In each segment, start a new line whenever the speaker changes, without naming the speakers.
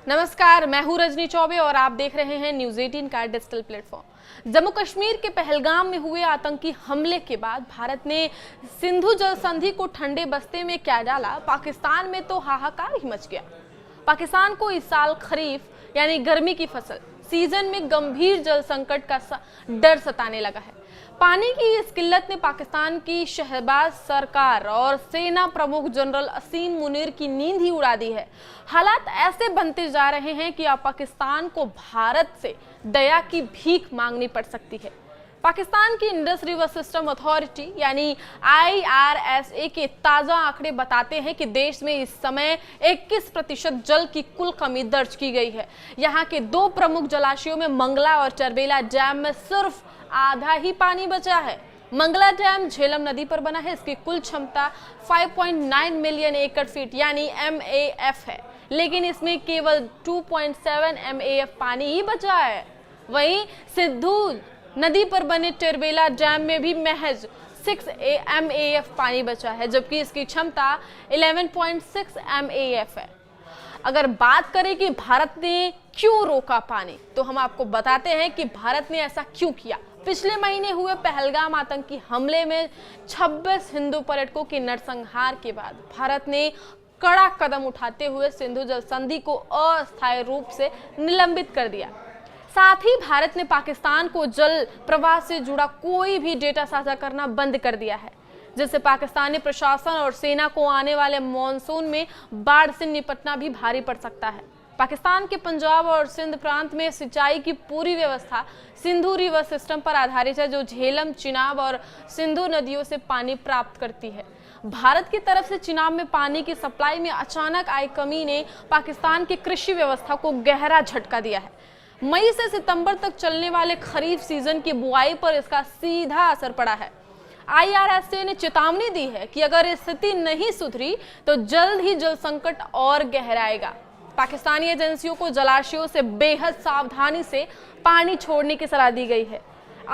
नमस्कार, मैं हूं रजनी चौबे और आप देख रहे हैं न्यूज़ 18 का डिजिटल प्लेटफॉर्म। जम्मू कश्मीर के पहलगाम में हुए आतंकी हमले के बाद भारत ने सिंधु जल संधि को ठंडे बस्ते में क्या डाला, पाकिस्तान में तो हाहाकार ही मच गया। पाकिस्तान को इस साल खरीफ यानी गर्मी की फसल सीजन में गंभीर जल संकट का डर सताने लगा है। पानी की इस किल्लत ने पाकिस्तान की शहबाज सरकार और सेना प्रमुख जनरल असीम मुनीर की नींद ही उड़ा दी है। हालात ऐसे बनते जा रहे हैं कि अब पाकिस्तान को भारत से दया की भीख मांगनी पड़ सकती है। पाकिस्तान की इंडस रिवर सिस्टम अथॉरिटी यानी IRSA के ताज़ा आंकड़े बताते हैं कि देश में इस समय 21% जल की कुल कमी दर्ज की गई है। यहाँ के दो प्रमुख जलाशयों में मंगला और चरबेला डैम में सिर्फ आधा ही पानी बचा है। मंगला डैम झेलम नदी पर बना है। इसकी कुल क्षमता 5.9 मिलियन एकड़ फीट यानी MAF है, लेकिन इसमें केवल 2.7 MAF पानी ही बचा है। वहीं सिंधु नदी पर बने चरबेला डैम में भी महज 6 MAF पानी बचा है, जबकि इसकी क्षमता 11.6 MAF है। अगर बात करें कि भारत ने क्यों रोका पानी, तो हम आपको बताते हैं कि भारत ने ऐसा क्यों किया। पिछले महीने हुए पहलगाम आतंकी हमले में 26 हिंदू पर्यटकों के नरसंहार के बाद भारत ने कड़ा कदम उठाते हुए सिंधु जल संधि को अस्थायी रूप से निलंबित कर दिया। साथ ही भारत ने पाकिस्तान को जल प्रवाह से जुड़ा कोई भी डेटा साझा करना बंद कर दिया है, जिससे पाकिस्तानी प्रशासन और सेना को आने वाले मॉनसून में बाढ़ से निपटना भी भारी पड़ सकता है। पाकिस्तान के पंजाब और सिंध प्रांत में सिंचाई की पूरी व्यवस्था सिंधु रिवर सिस्टम पर आधारित है, जो झेलम, चिनाब और सिंधु नदियों से पानी प्राप्त करती है। भारत की तरफ से चिनाब में पानी की सप्लाई में अचानक आई कमी ने पाकिस्तान की कृषि व्यवस्था को गहरा झटका दिया है। मई से सितंबर तक चलने वाले खरीफ सीजन की बुआई पर इसका सीधा असर पड़ा है। IRSA ने चेतावनी दी है कि अगर स्थिति नहीं सुधरी तो जल्द ही जल संकट और गहराएगा। पाकिस्तानी एजेंसियों को जलाशयों से बेहद सावधानी से पानी छोड़ने की सलाह दी गई है।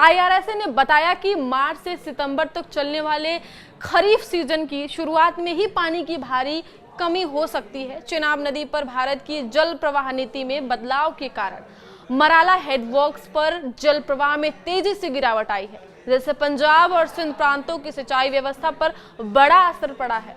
IRSA ने बताया कि मार्च से सितंबर तक चलने वाले खरीफ सीजन की शुरुआत में ही पानी की भारी कमी हो सकती है। चिनाब नदी पर भारत की जल प्रवाह नीति में बदलाव के कारण मराला हेडवर्क्स पर जल प्रवाह में तेजी से गिरावट आई है, जिससे पंजाब और सिंध प्रांतों की सिंचाई व्यवस्था पर बड़ा असर पड़ा है।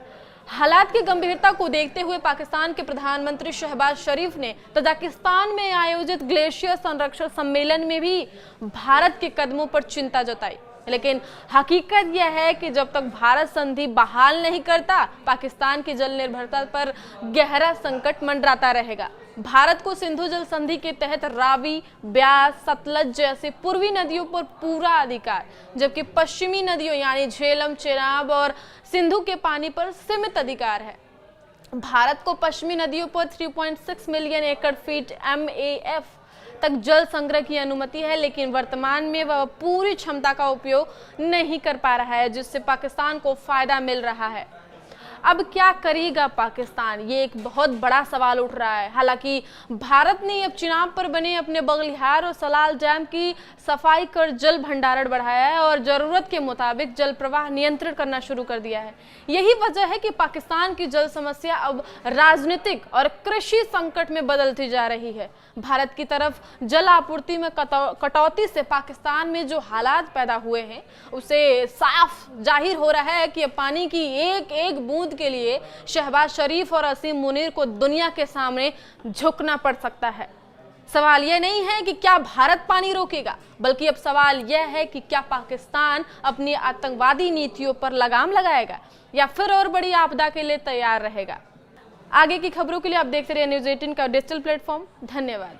हालात की गंभीरता को देखते हुए पाकिस्तान के प्रधानमंत्री शहबाज शरीफ ने तजाकिस्तान में आयोजित ग्लेशियर संरक्षण सम्मेलन में भी भारत के कदमों पर चिंता जताई। लेकिन हकीकत यह है कि जब तक भारत संधि बहाल नहीं करता, पाकिस्तान की जल निर्भरता पर गहरा संकट मंडराता रहेगा। भारत को सिंधु जल संधि के तहत रावी, ब्यास, सतलज जैसे पूर्वी नदियों पर पूरा अधिकार, जबकि पश्चिमी नदियों यानी झेलम, चिनाब और सिंधु के पानी पर सीमित अधिकार है। भारत को पश्चिमी नदियों पर 3.6 मिलियन एकड़ फीट MAF तक जल संग्रह की अनुमति है, लेकिन वर्तमान में वह पूरी क्षमता का उपयोग नहीं कर पा रहा है, जिससे पाकिस्तान को फायदा मिल रहा है। अब क्या करेगा पाकिस्तान, ये एक बहुत बड़ा सवाल उठ रहा है। हालांकि भारत ने अब चिनाब पर बने अपने बगलिहार और सलाल डैम की सफाई कर जल भंडारण बढ़ाया है और जरूरत के मुताबिक जल प्रवाह नियंत्रित करना शुरू कर दिया है। यही वजह है कि पाकिस्तान की जल समस्या अब राजनीतिक और कृषि संकट में बदलती जा रही है। भारत की तरफ जल आपूर्ति में कटौती से पाकिस्तान में जो हालात पैदा हुए हैं, उसे साफ जाहिर हो रहा है कि पानी की एक एक बूंद के लिए शहबाज शरीफ और असीम मुनीर को दुनिया के सामने झुकना पड़ सकता है। सवाल यह नहीं है कि क्या भारत पानी रोकेगा, बल्कि अब सवाल यह है कि क्या पाकिस्तान अपनी आतंकवादी नीतियों पर लगाम लगाएगा या फिर और बड़ी आपदा के लिए तैयार रहेगा। आगे की खबरों के लिए आप देखते रहिए न्यूज़ 18 का डिजिटल प्लेटफॉर्म। धन्यवाद।